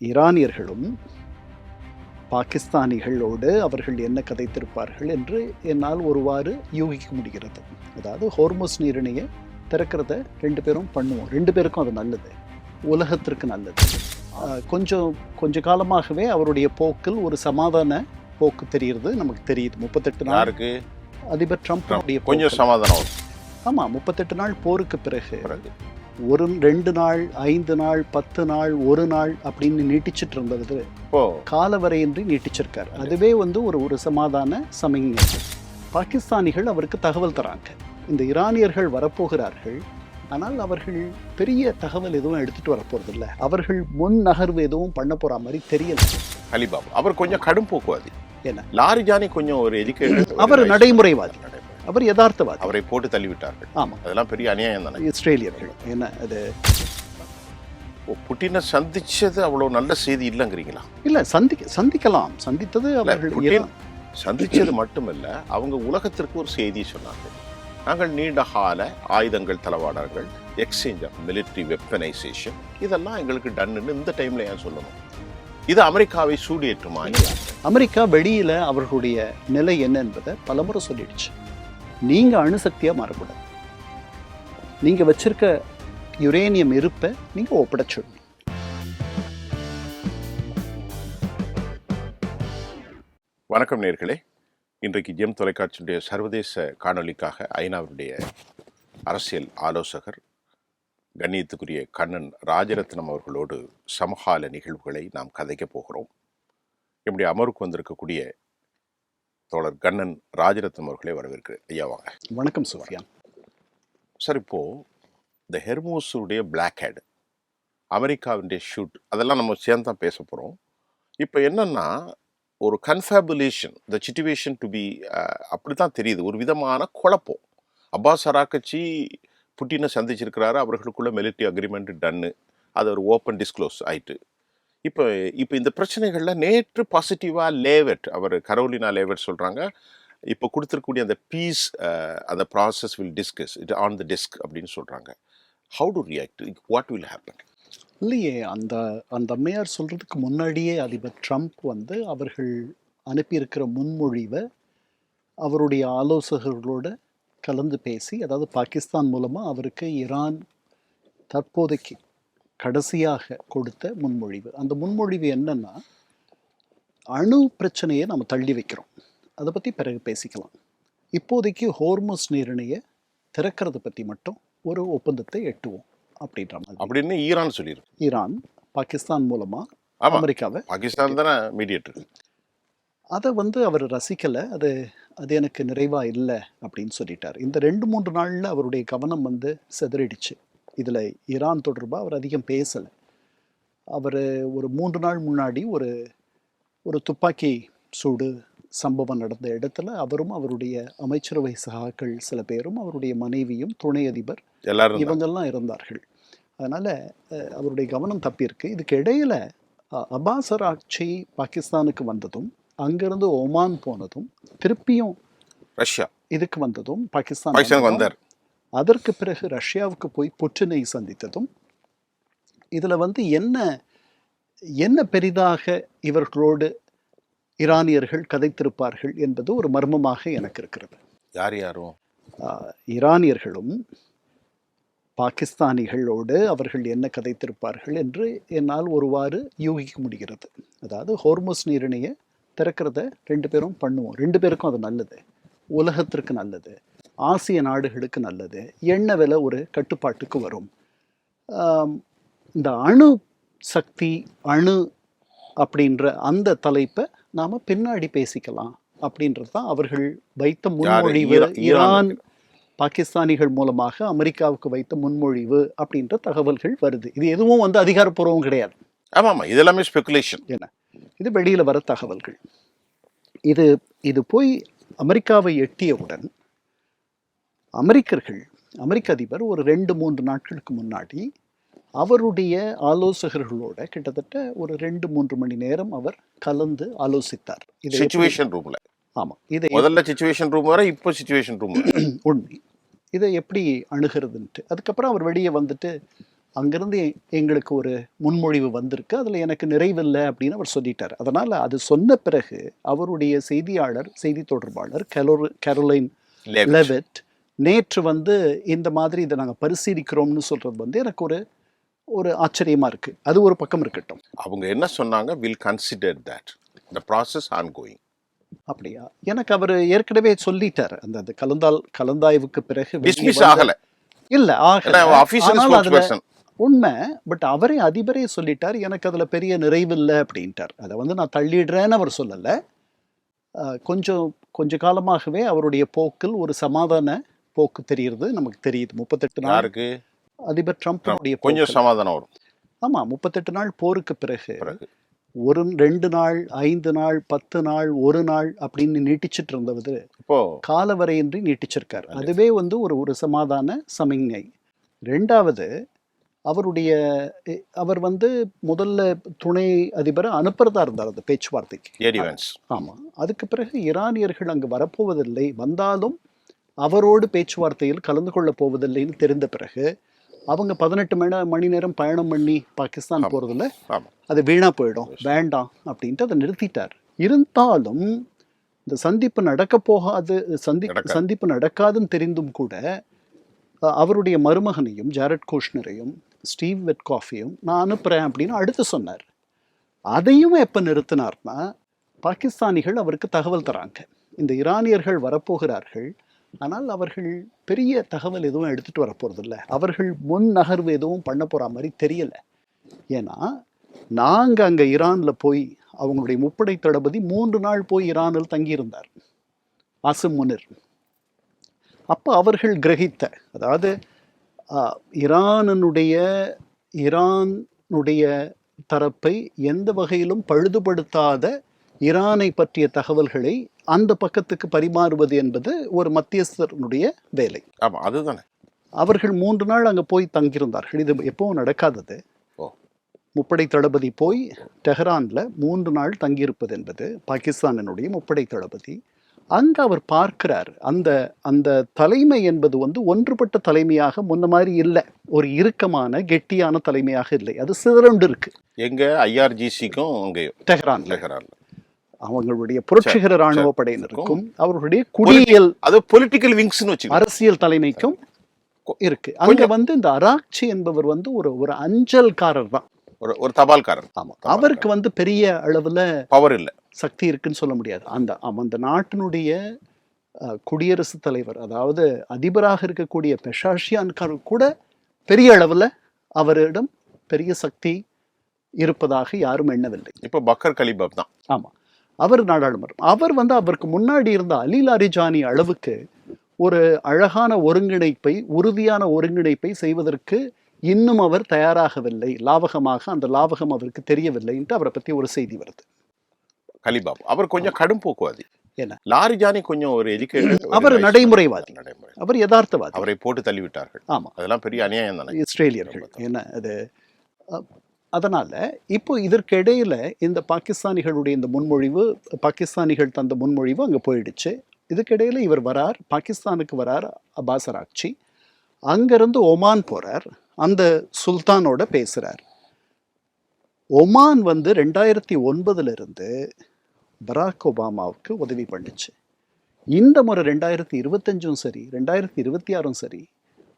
ஈரானியர்களும் பாகிஸ்தானிகளோடு அவர்கள் என்ன கதைத்திருப்பார்கள் என்று என்னால் ஒருவாறு யூகிக்க முடிகிறது. அதாவது ஹோர்முஸ் நீரிணையை திறக்கிறத ரெண்டு பேரும் பண்ணுவோம், ரெண்டு பேருக்கும் அது நல்லது, உலகத்திற்கு நல்லது. கொஞ்ச காலமாகவே அவருடைய போக்கில் ஒரு சமாதான போக்கு தெரிகிறது, நமக்கு தெரியுது. 38 நாள் அதிபர் ட்ரம்ப் கொஞ்சம் சமாதானம். ஆமாம், 38 நாள் போருக்கு பிறகு ஒரு 2 நாள் 5 நாள் 10 நாள் 1 நாள் அப்படின்னு நீட்டிச்சிட்டு இருந்தது காலவரையின்றி நீட்டிச்சிருக்காரு. அதுவே ஒரு சமாதான சமயம். பாகிஸ்தானிகள் அவருக்கு தகவல் தராங்க, இந்த ஈரானியர்கள் வரப்போகிறார்கள், ஆனால் அவர்கள் பெரிய தகவல் எதுவும் எடுத்துட்டு வரப்போறது இல்லை, அவர்கள் முன் நகர்வு எதுவும் பண்ண போற மாதிரி தெரியல. அலிபாபா அவர் கொஞ்சம் கடும் போக்குவாதி, என்ன லாரிஜானி கொஞ்சம் ஒரு எஜுகேட்டட், அவர் நடைமுறைவாதி, அவர் யதார்த்தவாதி. அவரை போட்டு தள்ளிவிட்டார்கள். ஆமா, அதெல்லாம் பெரிய அநியாயம் தானே. இஸ்ரேலியர்கள் என்ன அது புட்டினை சந்திச்சது அவ்வளவு நல்ல செய்தி இல்லைங்கிறீங்களா? இல்ல, சந்திக்கலாம், சந்தித்தது அவர்கள் சந்திச்சது மட்டுமல்ல, அவங்க உலகத்திற்கு ஒரு செய்தி சொன்னாங்க. நாங்கள் நீண்ட கால ஆயுதங்கள் தளவாடங்கள் எக்ஸ்சேஞ்ச் ஆஃப் மிலிட்ரி வெப்பனைசேஷன் இதெல்லாம் எங்களுக்கு டன்னு இந்த டைம்ல ஏன் சொல்லணும்? இது அமெரிக்காவை சூடியேற்றுமா? அமெரிக்கா வெளியில அவர்களுடைய நிலை என்ன என்பதை பலமுறை சொல்லிடுச்சு. நீங்க அணுசக்தியா மாறக்கூடாது, நீங்க வச்சிருக்க யுரேனியம் இருப்பை நீங்க ஒப்படைச்சிடணும். வணக்கம் நேயர்களே, இன்றைக்கு ஜெம் தொலைக்காட்சியுடைய சர்வதேச காணொலிக்காக ஐநாவுடைய அரசியல் ஆலோசகர் கண்ணியத்துக்குரிய கண்ணன் ராஜரத்னம் அவர்களோடு சமகால நிகழ்வுகளை நாம் கதைக்க போகிறோம். இப்படி அமருக்கு வந்திருக்கக்கூடிய தோழர் கண்ணன் ராஜரத்னம் அவர்களே வரவேற்கிறேன். ஐயா வாங்க. வணக்கம் சுஃபியான் சார். இப்போ இந்த ஹெர்மூஸுடைய பிளாக் ஹெட், அமெரிக்காவுடைய ஷூட், அதெல்லாம் நம்ம சேர்ந்து தான் பேச போகிறோம். இப்போ என்னன்னா ஒரு கன்ஃபேபுலேஷன், த சிச்சுவேஷன் டு பி அப்படி தான் தெரியுது, ஒரு விதமான குழப்பம். அப்பாஸ் அராக்கச்சி புட்டினை சந்திச்சிருக்கிறாரு, அவர்களுக்குள்ள மிலிட்ரி அக்ரிமெண்ட் டன்னு, அது ஒரு ஓப்பன் டிஸ்க்ளோஸ் ஆயிட்டு. இப்போ இந்த பிரச்சனைகளில் நேற்று பாசிட்டிவாக லேவெட், அவர் கரோலினா லேவெட் சொல்கிறாங்க, இப்போ கொடுத்துருக்கக்கூடிய அந்த பீஸ் அந்த process will discuss it on the desk அப்படின்னு சொல்கிறாங்க. How to react, what will happen? இல்லையே, அந்த அம்மையார் சொல்கிறதுக்கு முன்னாடியே அதிபர் ட்ரம்ப் அவர்கள் அனுப்பியிருக்கிற முன்மொழிவை அவருடைய ஆலோசகர்களோட கலந்து பேசி, அதாவது பாகிஸ்தான் மூலமாக அவருக்கு ஈரான் தற்போதைக்கு கடைசியாக கொடுத்த முன்மொழிவு. அந்த முன்மொழிவு என்னன்னா, அணு பிரச்சனையை நம்ம தள்ளி வைக்கிறோம், அதை பற்றி பிறகு பேசிக்கலாம், இப்போதைக்கு ஹோர்முஸ் நீரிணையை திறக்கிறத பற்றி மட்டும் ஒரு ஒப்பந்தத்தை எட்டுவோம் அப்படின்ற மாதிரி அப்படின்னு ஈரான் சொல்லியிருக்கு. ஈரான் பாகிஸ்தான் மூலமாக அமெரிக்காவை, பாகிஸ்தான் தானே மீடியேட்டர், அதை அவர் ரசிக்கலை, அது எனக்கு நிறைவாக இல்லை அப்படின்னு சொல்லிட்டார். இந்த 2-3 நாளில் அவருடைய கவனம் சிதறிடுச்சு. இதில் ஈரான் தொடர்பாக அவர் அதிகம் பேசலை. அவர் ஒரு 3 நாள் முன்னாடி ஒரு துப்பாக்கி சூடு சம்பவம் நடந்த இடத்துல அவரும் அவருடைய அமைச்சரவை சகாக்கள் சில பேரும் அவருடைய மனைவியும் துணை அதிபர் இவங்கெல்லாம் இருந்தார்கள். அதனால் அவருடைய கவனம் தப்பியிருக்கு. இதுக்கு இடையில் அப்பாஸ் அராக்ச்சி பாகிஸ்தானுக்கு வந்ததும், அங்கிருந்து ஒமான் போனதும், திருப்பியும் ரஷ்யா இதுக்கு வந்ததும், பாகிஸ்தான் வந்தார். அதற்கு பிறகு ரஷ்யாவுக்கு போய் புட்டினை சந்தித்ததும், இதில் என்ன பெரிதாக இவர்களோடு ஈரானியர்கள் கதைத்திருப்பார்கள் என்பது ஒரு மர்மமாக எனக்கு இருக்கிறது. யாரும் ஈரானியர்களும் பாகிஸ்தானிகளோடு அவர்கள் என்ன கதைத்திருப்பார்கள் என்று என்னால் ஒருவாறு யூகிக்க முடிகிறது. அதாவது ஹோர்முஸ் நீரிணையை திறக்கிறத ரெண்டு பேரும் பண்ணுவோம், ரெண்டு பேருக்கும் அது நல்லது, உலகத்திற்கு நல்லது, ஆசிய நாடுகளுக்கு நல்லது, எண்ணெய் விலை ஒரு கட்டுப்பாட்டுக்கு வரும், இந்த அணு சக்தி அணு அப்படின்ற அந்த தலைப்பை நாம் பின்னாடி பேசிக்கலாம் அப்படின்றது தான் அவர்கள் வைத்த முன்மொழிவு. ஈரான் பாகிஸ்தானிகள் மூலமாக அமெரிக்காவுக்கு வைத்த முன்மொழிவு அப்படின்ற தகவல்கள் வருது. இது எதுவும் அதிகாரப்பூர்வம் கிடையாது. ஆமாம், இது எல்லாமே ஸ்பெகுலேஷன். என்ன, இது வெளியில் வர தகவல்கள். இது போய் அமெரிக்காவை எட்டியவுடன் அமெரிக்க அதிபர் ஒரு 2-3 நாட்களுக்கு முன்னாடி அவருடைய ஆலோசகர்களோட கிட்டத்தட்ட ஒரு 2-3 மணி நேரம் அவர் கலந்து ஆலோசித்தார். சிச்சுவேஷன் ரூம்ல. ஆமா, இதை முதல்ல சிச்சுவேஷன் ரூம் வர, இப்போ சிச்சுவேஷன் ரூம் உண்மை, இதை எப்படி அணுகிறதுன்ட்டு. அதுக்கப்புறம் அவர் வெளியே அங்கிருந்து எங்களுக்கு ஒரு முன்மொழிவு வந்திருக்கு, அதில் எனக்கு நிறைவில்லை அப்படின்னு அவர் சொல்லிட்டார். அதனால் அது சொன்ன பிறகு அவருடைய செய்தி தொடர்பாளர் கேரோலைன் லெவிட் நேற்று வந்து இந்த மாதிரி இதை நாங்கள் பரிசீலிக்கிறோம்னு சொல்றது வந்து எனக்கு ஒரு ஆச்சரியமா இருக்கு. அது ஒரு பக்கம் இருக்கட்டும். அவங்க என்ன சொன்னாங்க, will consider that the process ongoing. அப்படியா? எனக்கு அவர் ஏற்கனவே சொல்லிட்டார், அந்த கலந்தாய்வுக்கு பிறகு டிஸ்மிஸ் ஆகல. இல்ல ஆகல. ஆஃபீஷியல் ஸ்போக்ஸ்பர்சன் உண்மை. பட் அதிபரே சொல்லிட்டார், எனக்கு அதுல பெரிய நிறைவில்லை அப்படின்ட்டார். அதை வந்து நான் தள்ளிடுறேன்னு அவர் சொல்லலை. கொஞ்ச காலமாகவே அவருடைய போக்கில் ஒரு சமாதான போக்கு தெரியுது, நமக்கு தெரியுது. 38 நாள் அதிபர் ட்ரம்ப் கொஞ்சம் சமாதானம் வரும். ஆமா, 38 நாள் போருக்கு பிறகு ஒரு 2 நாள் 5 நாள் 10 நாள் 1 நாள் அப்படின்னு நீட்டிச்சிட்டு இருந்தது இப்போ காலவரையின்றி நீட்டிச்சிருக்காரு. அதுவே வந்து ஒரு சமாதான சமிக்ஞை. ரெண்டாவது, அவர் வந்து முதல்ல துணை அதிபரை அனுப்புறதா இருந்தார் அந்த பேச்சுவார்த்தைக்கு. ஆமா, அதுக்கு பிறகு ஈரானியர்கள் அங்கு வரப்போவதில்லை, வந்தாலும் அவரோடு பேச்சுவார்த்தையில் கலந்து கொள்ள போவதில்லைன்னு தெரிந்த பிறகு அவங்க 18 மணி நேரம் பயணம் பண்ணி பாகிஸ்தான் போறதுல அது வீணா போயிடும், வேண்டாம் அப்படின்ட்டு அதை நிறுத்திட்டார். இருந்தாலும் இந்த சந்திப்பு நடக்காதுன்னு தெரிந்தும் கூட அவருடைய மருமகனையும் ஜாரட் குஷ்னரையும் ஸ்டீவ் விட்காஃபையும் நான் அனுப்புறேன் அப்படின்னு அடுத்து சொன்னார். அதையும் எப்ப நிறுத்தினார்னா, பாகிஸ்தானிகள் அவருக்கு தகவல் தராங்க, இந்த ஈரானியர்கள் வரப்போகிறார்கள், ஆனால் அவர்கள் பெரிய தகவல் எதுவும் எடுத்துட்டு வரப்போறதில்லை, அவர்கள் முன் நகர்வு எதுவும் பண்ண போற மாதிரி தெரியல. ஏன்னா நாங்க அங்க ஈரான்ல போய் அவங்களுடைய முப்படை தளபதி 3 நாள் போய் ஈரானில் தங்கியிருந்தார், ஆசிம் முனிர். அப்ப அவர்கள் கிரகித்த, அதாவது ஈரானுடைய தரப்பை எந்த வகையிலும் பழுதுபடுத்தாத ஈரானை பற்றிய தகவல்களை அந்த பக்கத்துக்கு பரிமாறுவது என்பது ஒரு மத்தியஸ்தருடைய வேலை. அதுதானே. அவர்கள் 3 நாள் அங்க போய் தங்கியிருந்தார்கள். இது எப்பவும் நடக்காதது. முப்படை தளபதி போய் டெஹரான்ல 3 நாள் தங்கியிருப்பது என்பது பாகிஸ்தானினுடைய முப்படை தளபதி. அங்க அவர் பார்க்கிறார், அந்த தலைமை என்பது வந்து ஒன்றுபட்ட தலைமையாக முன்ன மாதிரி இல்லை, ஒரு இறுக்கமான கெட்டியான தலைமையாக இல்லை, அது சிதறண்டு இருக்கு. எங்க IRGC-க்கும் டெஹரான்ல அவங்களுடைய புரட்சிகர ராணுவ படையினருக்கும் அவர்களுடைய குடியியல், அது பொலிட்டிக்கல் விங்ஸ்னு வச்சு அரசியல் தலைமைக்கும் இருக்கு. அங்க வந்து இந்த அராக்சி என்பவர் வந்து ஒரு அஞ்சல்காரர் தான், ஒரு தபால்காரர். ஆமா, அவருக்கு வந்து பெரிய அளவுல பவர் இல்லை, சக்தி இருக்குன்னு சொல்ல முடியாது. அந்த நாட்டினுடைய குடியரசுத் தலைவர், அதாவது அதிபராக இருக்கக்கூடிய பெஷாஷியான் கூட பெரிய அளவுல அவரிடம் பெரிய சக்தி இருப்பதாக யாரும் எண்ணவில்லை. இப்ப பக்கர் கலிபப் தான். ஆமா, அவர் நாடாளுமன்றம். அவர் வந்து அவருக்கு முன்னாடி இருந்த அலி லாரிஜானி அளவுக்கு ஒரு அழகான ஒருங்கிணைப்பை, உறுதியான ஒருங்கிணைப்பை செய்வதற்கு இன்னும் அவர் தயாராகவில்லை. லாவகமாக அந்த லாவகம் அவருக்கு தெரியவில்லை என்று அவரை பத்தி ஒரு செய்தி வருது. கலிபாப் அவர் கொஞ்சம் கடும் போக்குவாதி. என்ன, லாரிஜானி கொஞ்சம் ஒரு எஜுகேட்டட், அவர் நடைமுறைவாதி, அவர் யதார்த்தவாதி. அவரை போட்டு தள்ளிவிட்டார்கள். ஆமா, அதெல்லாம் பெரிய அநியாயம் தானே இஸ்ரேலியர்கள். என்ன அது? அதனால இப்போ இதற்கு இடையில இந்த பாகிஸ்தானிகளுடைய இந்த முன்மொழிவு, பாகிஸ்தானிகள் தந்த முன்மொழிவு அங்க போயிடுச்சு. இதுக்கிடையில இவர் வரார், பாகிஸ்தானுக்கு வரார் அப்பாஸ் அராக்சி. அங்கிருந்து ஒமான் போறார், அந்த சுல்தானோட பேசுறார். ஒமான் வந்து 2009 இருந்து பராக் ஒபாமாவுக்கு உதவி பண்ணுச்சு. இந்த முறை 2025 சரி 2026 சரி,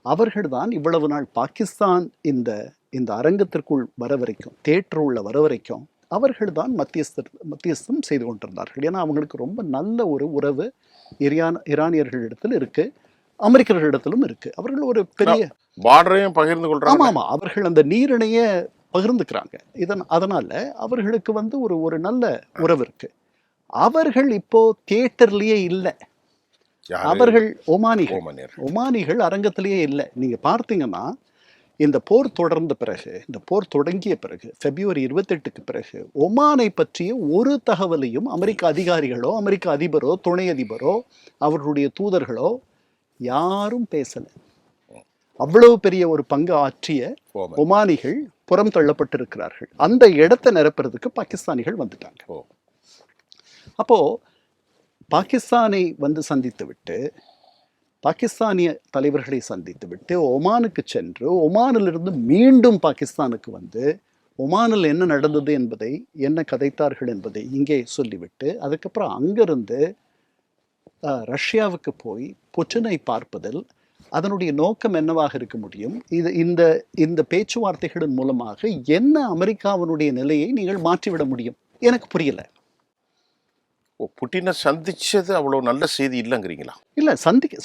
அவர்கள் தான் இவ்வளவு நாள் பாகிஸ்தான் இந்த அரங்கத்திற்குள் வர வரைக்கும், தேட்டர் உள்ள வர வரைக்கும் அவர்கள் தான் மத்தியஸ்தம் செய்து கொண்டிருந்தார்கள். ஏன்னா அவங்களுக்கு ரொம்ப நல்ல ஒரு உறவு ஈரானியர்களிடத்தில் இருக்கு, அமெரிக்கர்களிடத்திலும் இருக்கு. அவர்கள் ஒரு பெரிய பார்டரையும் பகிர்ந்து கொள்றாங்க. ஆமா, அவர்கள் அந்த நீரிணைய பகிர்ந்துக்கிறாங்க. அதனால அவர்களுக்கு வந்து ஒரு நல்ல உறவு இருக்கு. அவர்கள் இப்போ தியேட்டர்லயே இல்லை, அவர்கள் ஒமானிகள் அரங்கத்திலேயே இல்லை. நீங்க பார்த்தீங்கன்னா இந்த போர் தொடங்கிய பிறகு பிப்ரவரி 28க்கு பிறகு ஒமானை பற்றிய ஒரு தகவலையும் அமெரிக்க அதிகாரிகளோ, அமெரிக்க அதிபரோ, துணை அதிபரோ, அவர்களுடைய தூதர்களோ யாரும் பேசல. அவ்வளவு பெரிய ஒரு பங்கு ஆற்றிய ஒமானிகள் புறம் தள்ளப்பட்டிருக்கிறார்கள். அந்த இடத்தை நிரப்புறதுக்கு பாகிஸ்தானிகள் வந்துட்டாங்க. அப்போ பாகிஸ்தானை வந்து சந்தித்து விட்டு பாகிஸ்தானிய தலைவர்களை சந்தித்து விட்டு ஒமானுக்கு சென்று ஒமானிலிருந்து மீண்டும் பாகிஸ்தானுக்கு வந்து ஒமானில் என்ன நடந்தது என்பதை, என்ன கதைத்தார்கள் என்பதை இங்கே சொல்லிவிட்டு, அதுக்கப்புறம் அங்கிருந்து ரஷ்யாவுக்கு போய் புட்டினை பார்ப்பதில் அதனுடைய நோக்கம் என்னவாக இருக்க முடியும்? இது இந்த இந்த பேச்சுவார்த்தைகளின் மூலமாக என்ன அமெரிக்காவினுடைய நிலையை நீங்கள் மாற்றிவிட முடியும்? எனக்கு புரியல. புட்டினை சந்திச்சது அவ்வளவு நல்ல செய்தி இல்லைங்கிறீங்களா? இல்ல,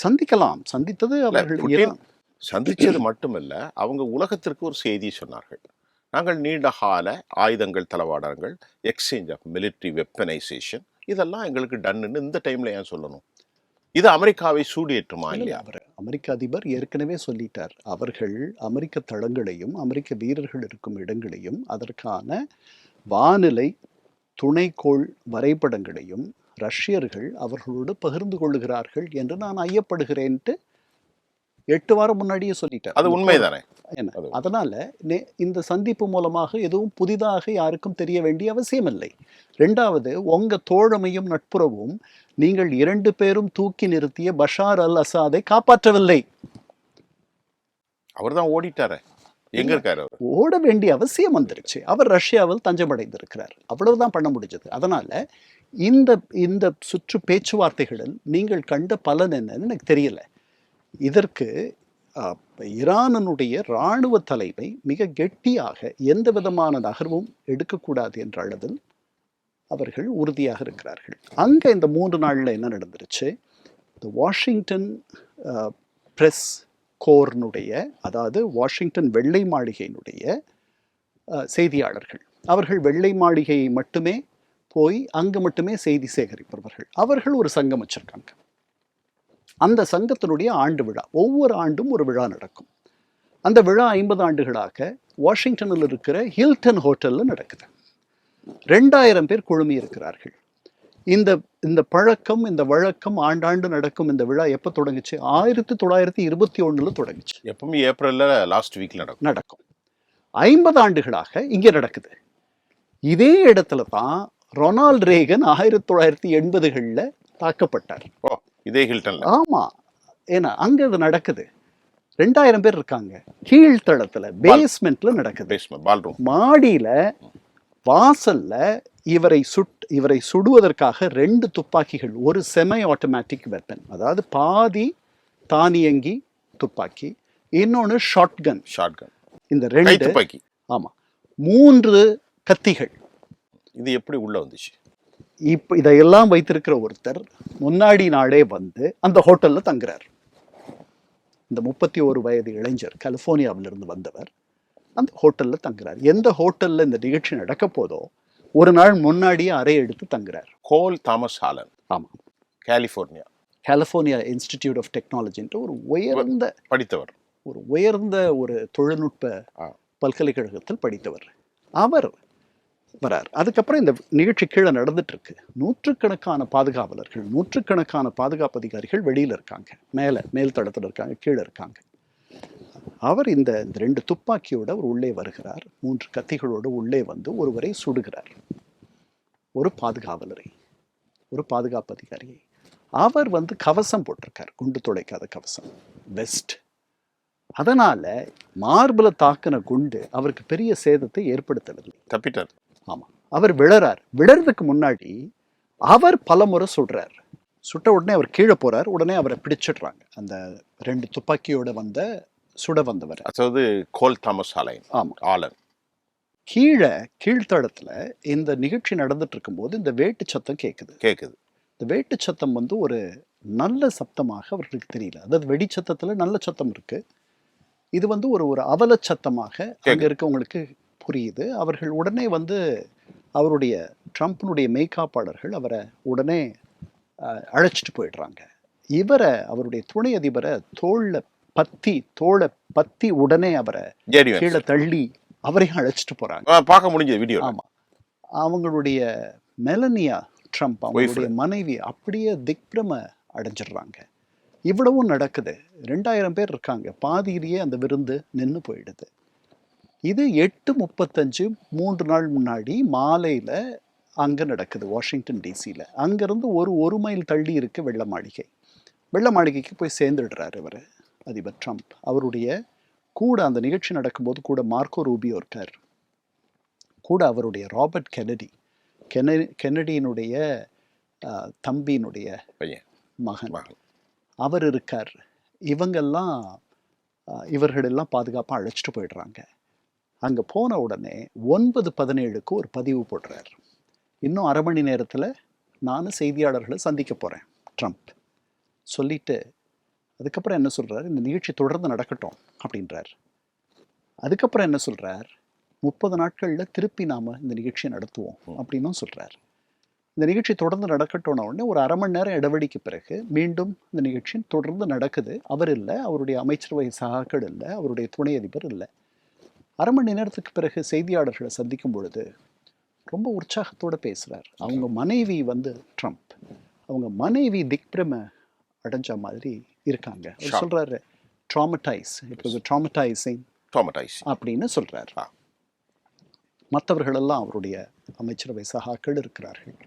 சந்திக்கலாம். சந்தித்தது அவர்கள் புட்டின் சந்திச்சது மட்டுமல்ல, அவங்க உலகத்திற்கு ஒரு செய்தி சொன்னார்கள். நாங்கள் நீண்ட கால ஆயுதங்கள் தளவாடங்கள், எக்ஸ்சேஞ்ச் ஆஃப் மிலிட்ரி வெப்பனைசேஷன், இதெல்லாம் எங்களுக்கு டன்னு இந்த டைம்ல ஏன் சொல்லணும்? இது அமெரிக்காவை சூடியேற்றுமா இல்லையா? அவர் அமெரிக்க அதிபர் ஏற்கனவே சொல்லிட்டார். அவர்கள் அமெரிக்க தளங்களையும் அமெரிக்க வீரர்கள் இருக்கும் இடங்களையும் அதற்கான வானிலை துணைக்கோள் வரைபடங்களையும் ரஷ்யர்கள் அவர்களோடு பகிர்ந்து கொள்ளுகிறார்கள் என்று நான் ஐயப்படுகிறேன்ட்டு 8 வாரம் முன்னாடியே சொல்லிட்டார். அது உண்மைதானே? அதனால இந்த சந்திப்பு மூலமாக எதுவும் புதிதாக யாருக்கும் தெரிய வேண்டிய அவசியம் இல்லை. 2வது, உங்க தோழமையும் நட்புறவும் நீங்கள் 2 பேரும் தூக்கி நிறுத்திய பஷார் அல் அசாதை காப்பாற்றவில்லை. அவர் தான் ஓடிட்டாரு. எங்க இருக்காரு? ஓட வேண்டிய அவசியம் வந்துருச்சு. அவர் ரஷ்யாவில் தஞ்சமடைந்திருக்கிறார். அவ்வளவுதான் பண்ண முடிஞ்சது. அதனால இந்த இந்த சுற்று பேச்சுவார்த்தைகளில் நீங்கள் கண்ட பலன் என்னன்னு எனக்கு தெரியல. இதற்கு ஈரானுடைய இராணுவ தலைமை மிக கெட்டியாக எந்த விதமான நகர்வும் எடுக்கக்கூடாது என்ற அளவில் அவர்கள் உறுதியாக இருக்கிறார்கள். அங்கே இந்த 3 நாளில் என்ன நடந்துருச்சு? இந்த வாஷிங்டன் பிரஸ் கோர்னுடைய, அதாவது வாஷிங்டன் வெள்ளை மாளிகையினுடைய செய்தியாளர்கள், அவர்கள் வெள்ளை மாளிகையை மட்டுமே போய் அங்கே மட்டுமே செய்தி சேகரிப்பவர்கள். அவர்கள் ஒரு சங்கம் வச்சிருக்காங்க. அந்த சங்கத்தினுடைய ஆண்டு விழா, ஒவ்வொரு ஆண்டும் ஒரு விழா நடக்கும். அந்த விழா 50 ஆண்டுகளாக வாஷிங்டனில் இருக்கிற ஹில்டன் ஹோட்டலில் நடக்குது. 2000 பேர் குழுமி இருக்கிறார்கள். இந்த இந்த பழக்கம், இந்த வழக்கம் ஆண்டாண்டு நடக்கும். இந்த விழா எப்போ தொடங்குச்சு? 1921 தொடங்குச்சு. எப்பவுமே ஏப்ரல்ல லாஸ்ட் வீக்ல நடக்கும். 50 ஆண்டுகளாக இங்கே நடக்குது. இதே இடத்துல தான் ரொனால்ட் ரேகன் 1980களில் தாக்கப்பட்டார். இதே ஹில்டன்ல. ஆமா, ஏன்னா அங்க இது நடக்குது. 2000 பேர் இருக்காங்க. கீழ்த்தளத்துல பேஸ்மெண்ட்ல நடக்குது. மாடியில வாசல்ல இவரை சுடுவதற்காக 2 துப்பாக்கிகள், ஒரு செமை ஆட்டோமேட்டிக் வெப்பன், அதாவது பாதி தானியங்கி துப்பாக்கி, இன்னொன்னு ஷாட்கன். இந்த 2 துப்பாக்கி. ஆமா, 3 கத்திகள். இது எப்படி உள்ள வந்துச்சு? இப்போ இதையெல்லாம் வைத்திருக்கிற ஒருத்தர் முன்னாடி நாளே வந்து அந்த ஹோட்டல்ல தங்குறார். இந்த 31 வயது இளைஞர், கலிபோர்னியாவிலிருந்து வந்தவர், அந்த ஹோட்டல்ல தங்குறார். எந்த ஹோட்டல்ல இந்த நிகழ்ச்சி நடக்க போதோ ஒரு நாள் முன்னாடியே அறை எடுத்து தங்குறார். கோல் தாமஸ் ஹாலன். ஆமா, கலிபோர்னியா இன்ஸ்டிடியூட் ஆஃப் டெக்னாலஜின்ற ஒரு உயர்ந்த படித்தவர், ஒரு தொழில்நுட்ப பல்கலைக்கழகத்தில் படித்தவர். அவர் வரார். அதுக்கப்புறம் இந்த நிகழ்ச்சி கீழே நடந்துட்டு இருக்கு. நூற்றுக்கணக்கான பாதுகாவலர்கள், நூற்றுக்கணக்கான பாதுகாப்பு அதிகாரிகள் வெளியில இருக்காங்க, மேல் தளத்தில் இருக்காங்க, கீழே இருக்காங்க. அவர் இந்த 2 துப்பாக்கியோட அவர் உள்ளே வருகிறார். 3 கத்திகளோடு உள்ளே வந்து ஒருவரை சுடுகிறார். ஒரு பாதுகாவலரை, ஒரு பாதுகாப்பு அதிகாரியை. அவர் வந்து கவசம் போட்டிருக்கார், குண்டு துளைக்காத கவசம், வெஸ்ட். அதனால மார்புல தாக்கின குண்டு அவருக்கு பெரிய சேதத்தை ஏற்படுத்தவில்லை, தப்பிட்டார். ஆமா, அவர் விழறதுக்கு முன்னாடி அவர் பலமுறை சுடுறார். சுட்ட உடனே அவர் கீழே போறார். உடனே அவரை பிடிச்சிடுறாங்க, அந்த 2 துப்பாக்கியோட சுட வந்தவர், அதாவது கோல் தாமஸ் ஹாலன். ஆமா, ஆலன். கீழ்த்தளத்துல இந்த நிகழ்ச்சி நடந்துட்டு இருக்கும்போது இந்த வேட்டு சத்தம் கேக்குது. இந்த வேட்டு சத்தம் வந்து ஒரு நல்ல சத்தமாக அவர்களுக்கு தெரியல. அதாவது வெடிச்சத்தத்துல நல்ல சத்தம் இருக்கு. இது வந்து ஒரு அவல சத்தமாக அங்க இருக்கவங்களுக்கு புரியுது. அவர்கள் உடனே வந்து அவருடைய ட்ரம்ப்னுடைய மெய்காப்பாளர்கள் அவரை உடனே அழைச்சிட்டு போயிடுறாங்க. அவருடைய துணை அதிபரை தோளை பத்தி உடனே அவரை கீழே தள்ளி அவரையும் அழைச்சிட்டு போறாங்க. பார்க்க முடிஞ்ச வீடியோ. ஆமா, அவங்களுடைய மெலனியா ட்ரம்ப், அவங்களுடைய மனைவி அப்படியே திக்பிரம அடைஞ்சிடுறாங்க. இவ்வளவும் நடக்குது. 2000 பேர் இருக்காங்க. பாதியிலேயே அந்த விருந்து நின்று போயிடுது. இது 8:35 3 நாள் முன்னாடி மாலையில அங்க நடக்குது, வாஷிங்டன் டிசியில. அங்கிருந்து ஒரு மைல் தள்ளி இருக்கு வெள்ளை மாளிகை. வெள்ளை மாளிகைக்கு போய் சேர்ந்துடுறாரு இவர் அதிபர் ட்ரம்ப். அவருடைய கூட அந்த நிகழ்ச்சி நடக்கும்போது கூட மார்க்கோ ரூபியோ இருக்கார், கூட அவருடைய ராபர்ட் கென்னடியினுடைய தம்பியினுடைய பையன் மகன் மகன். அவர் இருக்கார். இவர்களெல்லாம் பாதுகாப்பாக அழைச்சிட்டு போயிடுறாங்க. அங்கே போன உடனே 9:17 ஒரு பதிவு போடுறார். இன்னும் அரை மணி நேரத்தில் நான் செய்தியாளர்களை சந்திக்க போகிறேன் ட்ரம்ப் சொல்லிட்டு, அதுக்கப்புறம் என்ன சொல்கிறார், இந்த நிகழ்ச்சி தொடர்ந்து நடக்கட்டும் அப்படின்றார். அதுக்கப்புறம் என்ன சொல்கிறார், 30 நாட்களில் திருப்பி நாம் இந்த நிகழ்ச்சியை நடத்துவோம் அப்படின்னும் சொல்கிறார். இந்த நிகழ்ச்சி தொடர்ந்து நடக்கட்டோன உடனே ஒரு அரை மணி நேரம் இடைவெளிக்கு பிறகு மீண்டும் இந்த நிகழ்ச்சி தொடர்ந்து நடக்குது. அவர் இல்லை, அவருடைய அமைச்சரவை சகாக்கள் இல்லை, அவருடைய துணை அதிபர் இல்லை. அரை மணி நேரத்துக்கு பிறகு செய்தியாளர்களை சந்திக்கும் பொழுது ரொம்ப உற்சாகத்தோடு பேசுகிறார். அவங்க மனைவி ட்ரம்ப், அவங்க மனைவி திக்பிரம அடைஞ்ச மாதிரி இருக்காங்க. அவர் சொல்கிறாரு ட்ராமடைசிங் அப்படின்னு சொல்கிறார். மற்றவர்களெல்லாம் அவருடைய அமைச்சரவை சகாக்கள் இருக்கிறார்கள்.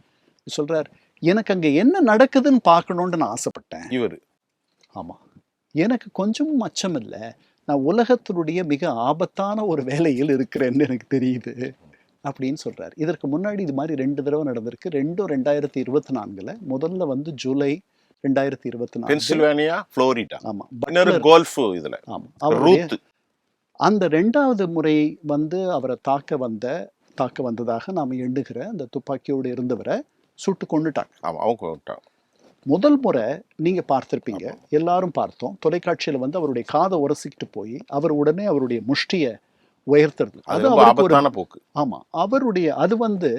சொல்கிறார், எனக்கு அங்கே என்ன நடக்குதுன்னு பார்க்கணுன்னு நான் ஆசைப்பட்டேன். இவர் ஆமாம், எனக்கு கொஞ்சமும் அச்சம் இல்லை, நான் உலகத்தினுடைய மிக ஆபத்தான ஒரு வேலையில் இருக்கிறேன்னு எனக்கு தெரியுது அப்படின்னு சொல்கிறார். இதற்கு முன்னாடி இது மாதிரி 2 தடவை நடந்திருக்கு. 2024 முதல்ல ஜூலை 2024 பென்சில்வேனியா, புளோரிடா. ஆமாம், கோல்ஃப் இதில். ஆமாம், அந்த 2வது முறை அவரை தாக்க வந்ததாக நாம் எண்ணுகிற அந்த துப்பாக்கியோடு இருந்தவரை சுட்டு கொண்டுட்டாங்க. முதல் முறை நீங்க பார்த்திருப்பீங்க, எல்லாரும் பார்த்தோம், தொலைக்காட்சியில் அவருடைய காதை உரசிக்கிட்டு போய் அவர் உடனே அவருடைய முஷ்டியை உயர்த்துறது, அது ஆபத்தான போக்கு. ஆமா, அது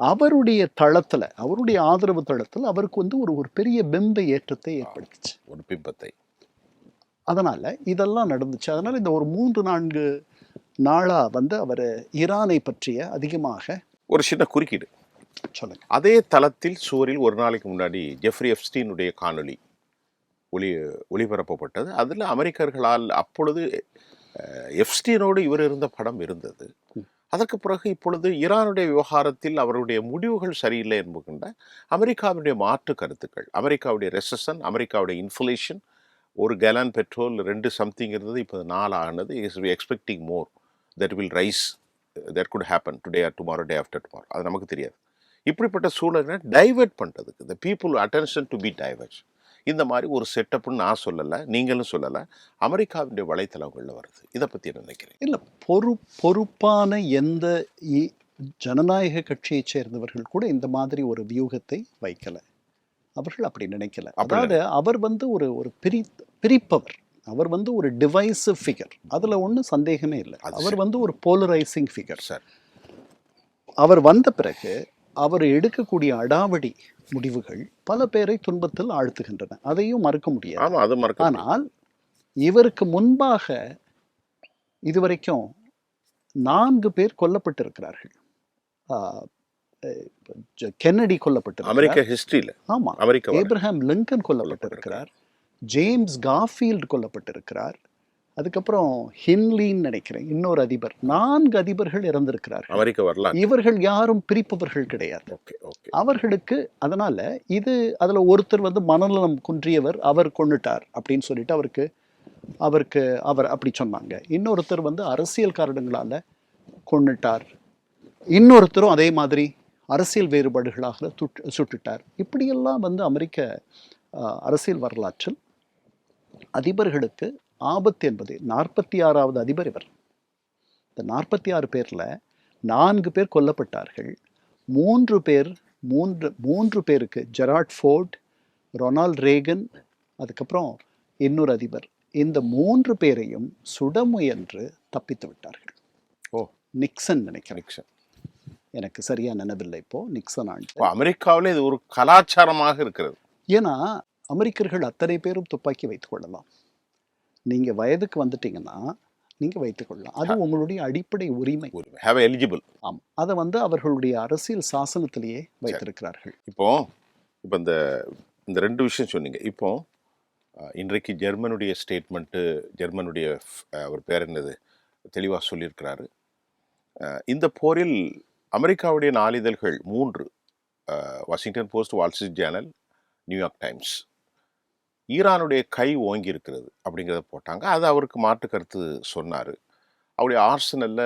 அவருடைய தளத்துல, அவருடைய ஆதரவு தளத்தில் அவருக்கு ஒரு பெரிய பிம்ப ஏற்றத்தை ஏற்படுத்துச்சு, ஒரு பிம்பத்தை. அதனால இதெல்லாம் நடந்துச்சு. அதனால இந்த ஒரு 3-4 நாளா அவர் ஈரானை பற்றிய அதிகமாக ஒரு சின்ன குறுக்கீடு சொல்லுங்க. அதே தளத்தில் சுவரில் ஒரு நாளைக்கு முன்னாடி ஜெஃப்ரி எப்ஸ்டீனுடைய காணொளி ஒளிபரப்பப்பட்டது. அதில் அமெரிக்கர்களால் அப்பொழுது எப்ஸ்டீனோடு இவர் இருந்த படம் இருந்தது. அதற்கு பிறகு இப்பொழுது ஈரானுடைய விவகாரத்தில் அவருடைய முடிவுகள் சரியில்லை என்பதுகின்ற அமெரிக்காவுடைய மாற்று கருத்துக்கள், அமெரிக்காவுடைய ரெசஷன், அமெரிக்காவுடைய இன்ஃப்ளேஷன், ஒரு கேலன் பெட்ரோல் 2 சம்திங் இருந்தது, இப்போ 4 ஆனது. Expecting more, that will rise, that could happen today or tomorrow, day after tomorrow, அது நமக்கு தெரியாது. இப்படிப்பட்ட சூழலை டைவெர்ட் பண்ணுறதுக்கு, the people attention to be divert, இந்த மாதிரி ஒரு செட்டப்னு நான் சொல்லலை, நீங்களும் சொல்லலை, அமெரிக்காவுடைய வலைத்தளங்களில் வருது. இதை பற்றி என்ன நினைக்கிறேன்? இல்லை, பொறுப்பான எந்த ஜனநாயக கட்சியை சேர்ந்தவர்கள் கூட இந்த மாதிரி ஒரு வியூகத்தை வைக்கலை. அவர்கள் அப்படி நினைக்கல. அதாவது அவர் ஒரு பிரிப்பவர், அவர் ஒரு டிவைசிவ் ஃபிகர், அதில் ஒன்றும் சந்தேகமே இல்லை. அவர் ஒரு போலரைசிங் ஃபிகர். சார், அவர் வந்த பிறகு அவர் எடுக்கக்கூடிய அடாவடி முடிவுகள் பல பேரை துன்பத்தில் ஆழ்த்துகின்றன, அதையும் மறுக்க முடியாது. ஆனால் இவருக்கு முன்பாக இதுவரைக்கும் 4 பேர் கொல்லப்பட்டிருக்கிறார்கள். கென்னடி கொல்லப்பட்டிருக்கிறார் அமெரிக்க ஹிஸ்டரியில். ஆமா, ஏப்ரஹாம் லிங்கன் கொல்லப்பட்டிருக்கிறார், ஜேம்ஸ் கார்ஃபீல்டு கொல்லப்பட்டிருக்கிறார், அதுக்கப்புறம் ஹின்லின்னு நினைக்கிறேன் இன்னொரு அதிபர், 4 அதிபர்கள் இறந்திருக்கிறார்கள் அமெரிக்க வரலாறு. இவர்கள் யாரும் பிரிப்பவர்கள் கிடையாது அவர்களுக்கு. அதனால அதுல ஒருத்தர் மனநலம் குன்றியவர், அவர் கொண்டுட்டார் அப்படின்னு சொல்லிட்டு அவர் அப்படி சொன்னாங்க. இன்னொருத்தர் அரசியல் காரணங்களால கொண்டுட்டார், இன்னொருத்தரும் அதே மாதிரி அரசியல் வேறுபாடுகளாக சுட்டுட்டார். இப்படியெல்லாம் அமெரிக்க அரசியல் வரலாற்றில் அதிபர்களுக்கு ஆபத்து என்பது 46வது அதிபர் இவர். இந்த 46 பேர்ல 4 பேர் கொல்லப்பட்டார்கள். 3 பேருக்கு ஜெரால்ட் ஃபோர்ட், ரொனால்ட் ரேகன், அதுக்கப்புறம் இன்னொரு அதிபர், இந்த 3 பேரையும் சுட முயன்று தப்பித்து விட்டார்கள். நிக்சன் நினைக்கிறேன், எனக்கு சரியா நினைவில்லை இப்போ. நிக்சன் ஆண்டு அமெரிக்காவில் இது ஒரு கலாச்சாரமாக இருக்கிறது. ஏன்னா அமெரிக்கர்கள் அத்தனை பேரும் துப்பாக்கி வைத்துக் கொள்ளலாம். நீங்க வயதுக்கு வந்துட்டீங்கன்னா நீங்க வைத்துக் கொள்ளலாம், அது உங்களுடைய அடிப்படை உரிமை. எலிஜிபிள். ஆமாம், அதை அவர்களுடைய அரசியல் சாசனத்திலேயே வைத்திருக்கிறார்கள். இப்போ இந்த 2 விஷயம் சொன்னீங்க. இப்போ இன்றைக்கு ஜெர்மனுடைய ஸ்டேட்மெண்ட்டு, ஜெர்மனுடைய அவர் பேர் என்னது தெளிவாக சொல்லியிருக்கிறாரு. இந்த போரில் அமெரிக்காவுடைய நாளிதழ்கள் 3, Washington post, Wall Street Journal, New York times, ஈரானுடைய கை ஓங்கி இருக்கிறது அப்படிங்கிறத போட்டாங்க. அது அவருக்கு மாற்று கருத்து சொன்னார். அவருடைய ஆர்சனல்ல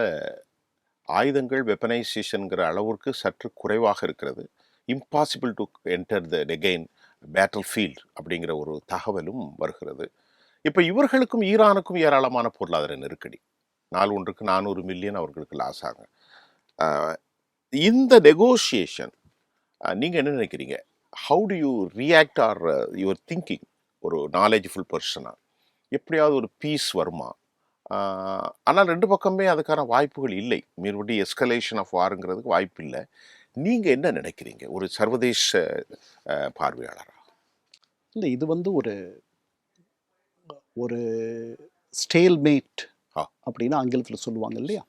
ஆயுதங்கள் வெப்பனைசேஷன்ங்கிற அளவிற்கு சற்று குறைவாக இருக்கிறது. Impossible to enter the again battle field அப்படிங்கிற ஒரு தகவலும் வருகிறது. இப்போ இவர்களுக்கும் ஈரானுக்கும் ஏராளமான பொருளாதார நெருக்கடி. நாள் ஒன்றுக்கு 400 மில்லியன் அவர்களுக்கு லாஸ் ஆகும். இந்த நெகோசியேஷன் நீங்கள் என்ன நினைக்கிறீங்க? How do you react or your thinking? ஒரு நாலேஜ்ஃபுல் பர்சனாக எப்படியாவது ஒரு பீஸ் வருமா? ஆனால் ரெண்டு பக்கமே அதுக்கான வாய்ப்புகள் இல்லை. மறுபடியும் எஸ்கலேஷன் ஆஃப் வாருங்கிறதுக்கு வாய்ப்பு இல்லை. நீங்கள் என்ன நினைக்கிறீங்க ஒரு சர்வதேச பார்வையாளராக? இல்லை, இது வந்து ஒரு ஒரு ஸ்டேல்மேட் ஆ. அப்படின்னு ஆங்கிலத்தில் சொல்லுவாங்க இல்லையா,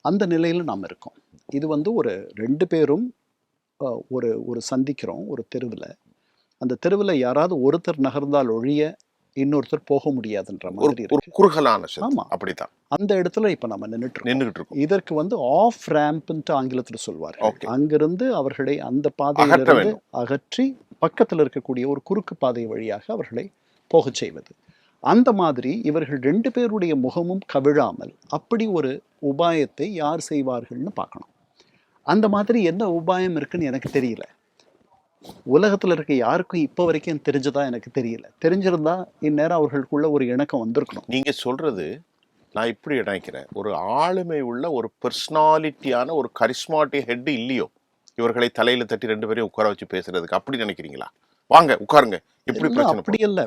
அந்த நிலையில் நாம் இருக்கோம். இது வந்து ஒரு ரெண்டு பேரும் ஒரு ஒரு சந்திக்கிறோம் ஒரு தெருவில். அந்த தெருவில் யாராவது ஒருத்தர் நகர்ந்தால் ஒழிய இன்னொருத்தர் போக முடியாதுன்ற மாதிரி ஒரு இருக்கு. குறுகலான ஆமா. அப்படித்தான் அந்த இடத்துல இப்ப நம்ம நின்றுட்டு இருக்கோம். இதற்கு வந்து ஆஃப் ரேம்ப்ன்ட்டு ஆங்கிலத்துல சொல்வார். Okay. அங்கிருந்து அவர்களை அந்த அகற்ற பாதையிலிருந்து வேண்டும். அகற்றி பக்கத்தில் இருக்கக்கூடிய ஒரு குறுக்கு பாதை வழியாக அவர்களை போகச் செய்வது. அந்த மாதிரி இவர்கள் ரெண்டு பேருடைய முகமும் கவிழாமல் அப்படி ஒரு உபாயத்தை யார் செய்வார்கள்னு பார்க்கணும். அந்த மாதிரி என்ன உபாயம் இருக்குன்னு எனக்கு தெரியல. உலகத்துல இருக்க யாருக்கும் இப்போ வரைக்கும் தெரிஞ்சதா எனக்கு தெரியல. தெரிஞ்சிருந்தா இந்நேரம் அவர்களுக்குள்ள ஒரு இணக்கம் வந்திருக்கணும். நீங்க சொல்றது நான் இப்படி நினைக்கிறேன். ஒரு ஆளுமை உள்ள ஒரு பர்சனாலிட்டியான ஒரு கரிஸ்மாட்டிக் ஹெட் இல்லையோ இவர்களை தலையில தட்டி ரெண்டு பேரையும் உட்கார வச்சு பேசுறதுக்கு, அப்படி நினைக்கிறீங்களா? வாங்க உட்காருங்க, எப்படி இல்ல, பிரச்சனை அப்படி இல்ல.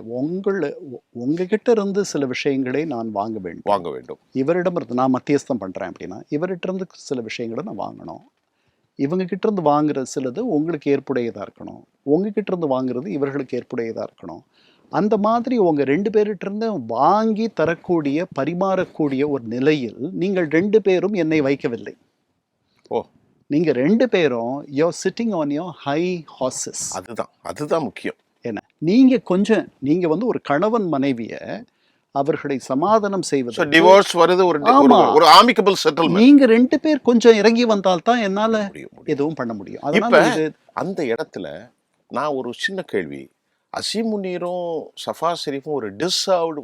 உங்ககிட்ட இருந்து சில விஷயங்களை நான் வாங்க வேண்டும். இவரிடம் இருந்து நான் மத்தியஸ்தம் பண்றேன் அப்படின்னா இவர்கிட்ட இருந்து சில விஷயங்களை நான் வாங்கணும். இவங்க கிட்ட இருந்து வாங்குறது சிலது உங்களுக்கு ஏற்புடையதா இருக்கணும். உங்ககிட்ட இருந்து வாங்குறது இவர்களுக்கு ஏற்புடையதா இருக்கணும். அந்த மாதிரி உங்க ரெண்டு பேர்கிட்ட இருந்து வாங்கி தரக்கூடிய பரிமாறக்கூடிய ஒரு நிலையில் நீங்கள் ரெண்டு பேரும் என்னை வைக்கவில்லை. ஓ, நீங்க ரெண்டு பேரும் you're sitting on your high horses. அதுதான் முக்கியம். என்ன, நீங்க வந்து ஒரு கணவன் மனைவிய அவர்களை சமாதானம் செய்வது, டிவோர்ஸ் வருது, ஒரு ஆமிகபிள் செட்டில்மென்ட். நீங்க ரெண்டு பேர் கொஞ்சம் இறங்கி வந்தால் தான் என்னால எதுவும் பண்ண முடியும். இப்ப அந்த இடத்துல நான் ஒரு சின்ன கேள்வி. அசீம் முனீரும் சஃபா ஷெரீஃபும் ஒரு டிசர்வ்டு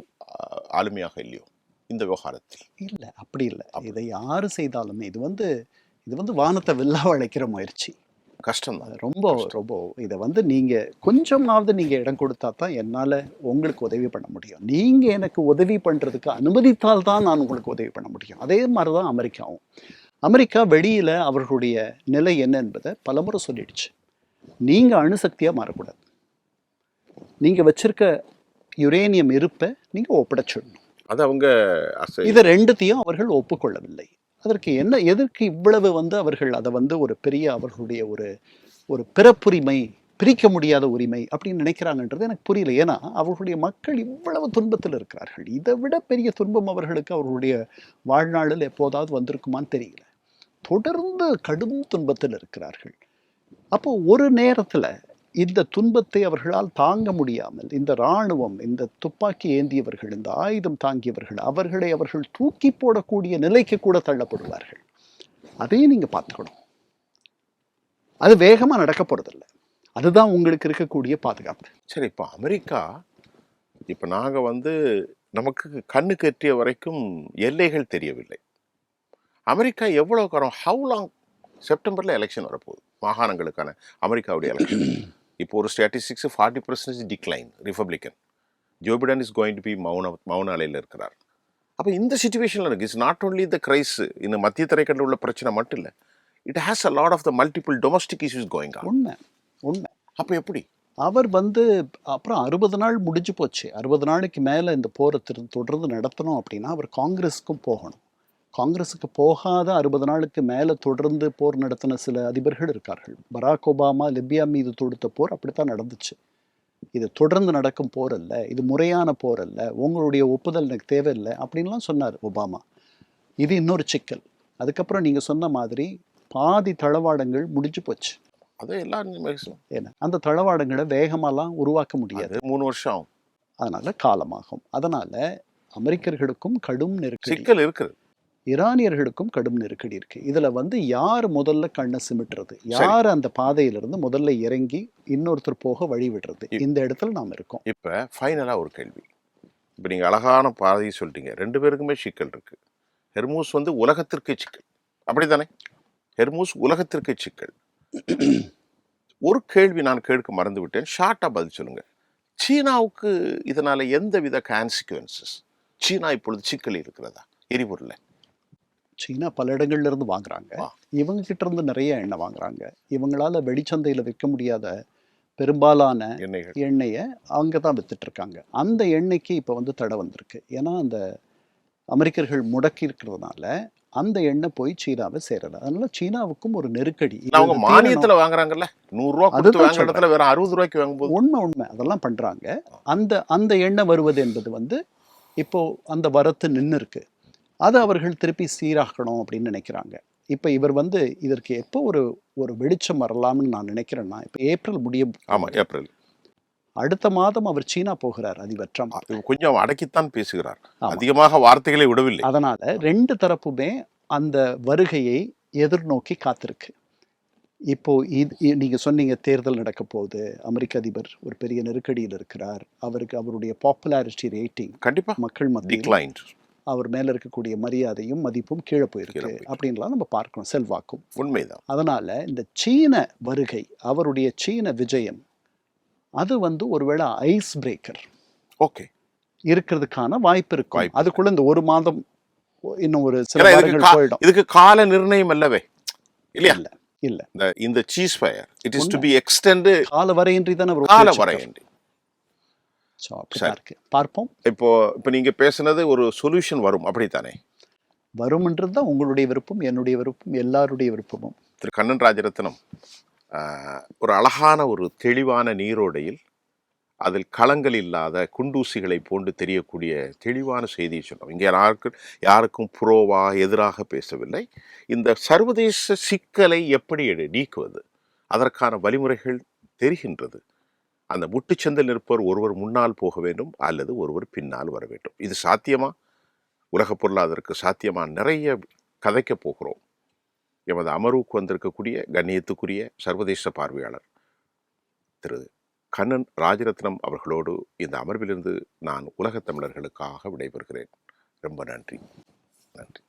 ஆளுமையாக இல்லையோ இந்த விவகாரத்தில்? இல்ல, அப்படி இல்லை. இதை யாரு செய்தாலுமே இது வந்து வானத்தை வெல்லா வளைக்கிற முயற்சி. கஷ்டம் தான், ரொம்ப ரொம்ப. இதை வந்து நீங்க கொஞ்சமாவது நீங்க இடம் கொடுத்தா தான் என்னால உங்களுக்கு உதவி பண்ண முடியும். நீங்க எனக்கு உதவி பண்றதுக்கு அனுமதித்தால் தான் நான் உங்களுக்கு உதவி பண்ண முடியும். அதே மாதிரிதான் அமெரிக்காவும். அமெரிக்கா வெளியில அவர்களுடைய நிலை என்ன என்பதை பலமுறை சொல்லிடுச்சு. நீங்க அணுசக்தியா மாறக்கூடாது. நீங்க வச்சிருக்க யுரேனியம் இருப்பை நீங்க ஒப்படைச்சிடணும். அது அவங்க இதை ரெண்டுத்தையும் அவர்கள் ஒப்புக்கொள்ளவில்லை. அதற்கு எதற்கு இவ்வளவு வந்து அவர்கள் அதை வந்து ஒரு பெரிய அவர்களுடைய ஒரு பிறப்புரிமை, பிரிக்க முடியாத உரிமை அப்படின்னு நினைக்கிறாங்கன்றது எனக்கு புரியல. ஏன்னா அவர்களுடைய மக்கள் இவ்வளவு துன்பத்தில் இருக்கிறார்கள். இதை விட பெரிய துன்பம் அவர்களுக்கு அவர்களுடைய வாழ்நாளில் எப்போதாவது வந்திருக்குமான்னு தெரியல. தொடர்ந்து கடும் துன்பத்தில் இருக்கிறார்கள். அப்போ ஒரு நேரத்துல இந்த துன்பத்தை அவர்களால் தாங்க முடியாமல் இந்த இராணுவம், இந்த துப்பாக்கி ஏந்தியவர்கள், இந்த ஆயுதம் தாங்கியவர்கள், அவர்கள் தூக்கி போடக்கூடிய நிலைக்கு கூட தள்ளப்படுவார்கள். அதையும் நீங்க பார்த்துக்கணும். அது வேகமா நடக்க போறதில்லை. அதுதான் உங்களுக்கு இருக்கக்கூடிய பாதுகாப்பு. சரி, இப்போ அமெரிக்கா, இப்போ நாங்க வந்து நமக்கு கண்ணு கட்டிய வரைக்கும் எல்லைகள் தெரியவில்லை. அமெரிக்கா எவ்வளவு காலம், ஹவு லாங்? செப்டம்பர்ல எலெக்ஷன் வரப்போகுது, மாகாணங்களுக்கான அமெரிக்காவுடைய எலெக்ஷன். இப்போ ஒரு statistics 40% decline republican. Joe Biden is going to be மௌன அலையில் இருக்கிறார். அப்போ இந்த சுச்சுவேஷனில் இருக்கு. It's not only the crisis, இந்த மத்திய தரைக்கடலில் உள்ள பிரச்சனை மட்டும் இல்லை. It has a lot of the multiple domestic issues going on. உண்மை. அப்போ எப்படி அவர் வந்து அப்புறம் 60 நாள் முடிஞ்சு போச்சு. 60 நாளைக்கு மேலே இந்த போரை தொடர்ந்து நடத்தணும் அப்படின்னா அவர் காங்கிரஸுக்கும் போகணும். காங்கிரஸுக்கு போகாத 60 நாளுக்கு மேலே தொடர்ந்து போர் நடத்தின சில அதிபர்கள் இருக்கார்கள். பராக் ஒபாமா லிபியா மீது தொடுத்த போர் அப்படித்தான் நடந்துச்சு. இது தொடர்ந்து நடக்கும் போர் அல்ல, இது முறையான போர் அல்ல, உங்களுடைய ஒப்புதல் எனக்கு தேவையில்லை அப்படின்லாம் சொன்னார் ஒபாமா. இது இன்னொரு சிக்கல். அதுக்கப்புறம் நீங்கள் சொன்ன மாதிரி பாதி தளவாடங்கள் முடிஞ்சு போச்சு. அது எல்லாரும் ஏன்னா அந்த தளவாடங்களை வேகமாலாம் உருவாக்க முடியாது, 3 வருஷம் ஆகும். அதனால காலமாகும். அதனால அமெரிக்கர்களுக்கும் கடும் நெருக்கடி சிக்கல் இருக்குது. ஈரானியர்களுக்கும் கடும் நெருக்கடி இருக்கு. இதுல வந்து யார் முதல்ல கண்ணை சிமிட்டுறது, சரி. யார் அந்த பாதையிலிருந்து முதல்ல இறங்கி இன்னொருத்தர் போக வழி விடுறது, இ- இந்த இடத்துல நாம் இருக்கோம். இப்ப ஃபைனலா ஒரு கேள்வி. இப்ப நீங்க அழகான பாதையை சொல்லிட்டீங்க. 2 பேருக்குமே சிக்கல் இருக்கு. ஹெர்மூஸ் வந்து உலகத்திற்கே சிக்கல். அப்படித்தானே? ஹெர்மூஸ் உலகத்திற்கே சிக்கல். ஒரு கேள்வி நான் கேட்க மறந்து விட்டேன். ஷார்ட்டா பதில் சொல்லுங்க. சீனாவுக்கு இதனால எந்தவித கான்சிக்வன்சஸ்? சீனா இப்பொழுது சிக்கல் இருக்கிறதா எரிபொருள்ல? சீனா பல இடங்கள்ல இருந்து வாங்குறாங்க. ஆ, இவங்க கிட்ட இருந்து நிறைய எண்ணெய் வாங்குறாங்க. இவங்களால வெளிச்சந்தையில விற்க முடியாத பெரும்பாலான எண்ணெய்கள். எண்ணெயை அங்கே தான் வித்துட்டு இருக்காங்க. அந்த எண்ணெய்க்கு இப்போ வந்து தடை வந்திருக்கு. ஏன்னா அந்த அமெரிக்கர்கள் முடக்கி இருக்கிறதுனால அந்த எண்ணெய் போய் சீனாவை சேரல. அதனால சீனாவுக்கும் ஒரு நெருக்கடி. ஆனா அவங்க இது தீரணும். மானியத்துல வாங்குறாங்கல்ல. 100 ரூபா கொடுத்து அதுதான் வாங்குற இடத்துல வெறும் 60 ரூபாய்க்கு வாங்கும்போது உண்மை அதெல்லாம் பண்றாங்க. அந்த அந்த எண்ணெய் வருவது என்பது வந்து இப்போ அந்த வரத்து நின்று இருக்கு. அதை அவர்கள் திருப்பி சீராக்கணும் அப்படின்னு நினைக்கிறாங்க. இப்போ இவர் வந்து இதற்கு எப்போ ஒரு ஒரு வெளிச்சம் வரலாம்னு நான் நினைக்கிறேன்னா, இப்போ ஏப்ரல் முடிய ஆமா ஏப்ரல். அடுத்த மாதம் அவர் சீனா போகிறார் அதிபர் ட்ரம்ப். இவர் கொஞ்சம் அடக்கித்தான் பேசுகிறார். ஆமா. அதிகமாக வார்த்தைகளை விடவில்லை. அதனால ரெண்டு தரப்புமே அந்த வருகையை எதிர்நோக்கி காத்திருக்கு. இப்போ நீங்க சொன்னீங்க தேர்தல் நடக்க போகுது, அமெரிக்க அதிபர் ஒரு பெரிய நெருக்கடியில் இருக்கிறார், அவருக்கு அவருடைய பாப்புலாரிட்டி ரேட்டிங் கண்டிப்பா மக்கள் மத்தியில் டிக்ளைன்ட். அவர் மேல இருக்கக்கூடிய மரியாதையும் மதிப்பும் கீழே போயிருக்கு அப்படின்லாம் நம்ம பார்க்கணும், செல்வாக்கும். உண்மைதான். அதனால இந்த சீன வருகை, அவருடைய சீன விஜயம், அது வந்து ஒருவேளை ஐஸ் பிரேக்கர் ஓகே. இருக்கிறதுக்கான வாய்ப்பு இருக்கும். வாய்ப்பு. அதுக்குள்ள இந்த ஒரு மாதம் இன்னும் ஒரு சில ஏன்னா வாரங்கள் போயிடும். இதுக்கு கால நிர்ணயம் அல்லவே இல்லையா? இல்ல இல்ல இந்த cease fire it is to be extend. கால வரையின்றி தான் அவர் கால வரையண்டி. இருக்கு. பார்ப்போம். இப்போ நீங்க பேசுனது ஒரு சொல்யூஷன் வரும் அப்படித்தானே? வரும்ன்றது தான் உங்களுடைய விருப்பம், என்னுடைய விருப்பம், எல்லாருடைய விருப்பமும். திரு கண்ணன் ராஜரத்னம் ஒரு அழகான ஒரு தெளிவான நீரோடையில் அதில் களங்கள் இல்லாத குண்டூசிகளை போன்று தெரியக்கூடிய தெளிவான செய்தியை சொன்னோம். இங்கே யாருக்கும் புரோவா எதிராக பேசவில்லை. இந்த சர்வதேச சிக்கலை எப்படி நீக்குவது, அதற்கான வழிமுறைகள் தெரிகின்றது. அந்த முட்டுச்சந்தில் நிற்பவர் ஒருவர் முன்னால் போக வேண்டும் அல்லது ஒருவர் பின்னால் வர வேண்டும். இது சாத்தியமா? உலக பொருளாதாரத்துக்கு சாத்தியமா? நிறைய கதைக்க போகிறோம். எமது அமர்வுக்கு வந்திருக்கக்கூடிய கண்ணியத்துக்குரிய சர்வதேச பார்வையாளர் திரு கண்ணன் ராஜரத்னம் அவர்களோடு இந்த அமர்விலிருந்து நான் உலகத் தமிழர்களுக்காக விடைபெறுகிறேன். ரொம்ப நன்றி. நன்றி.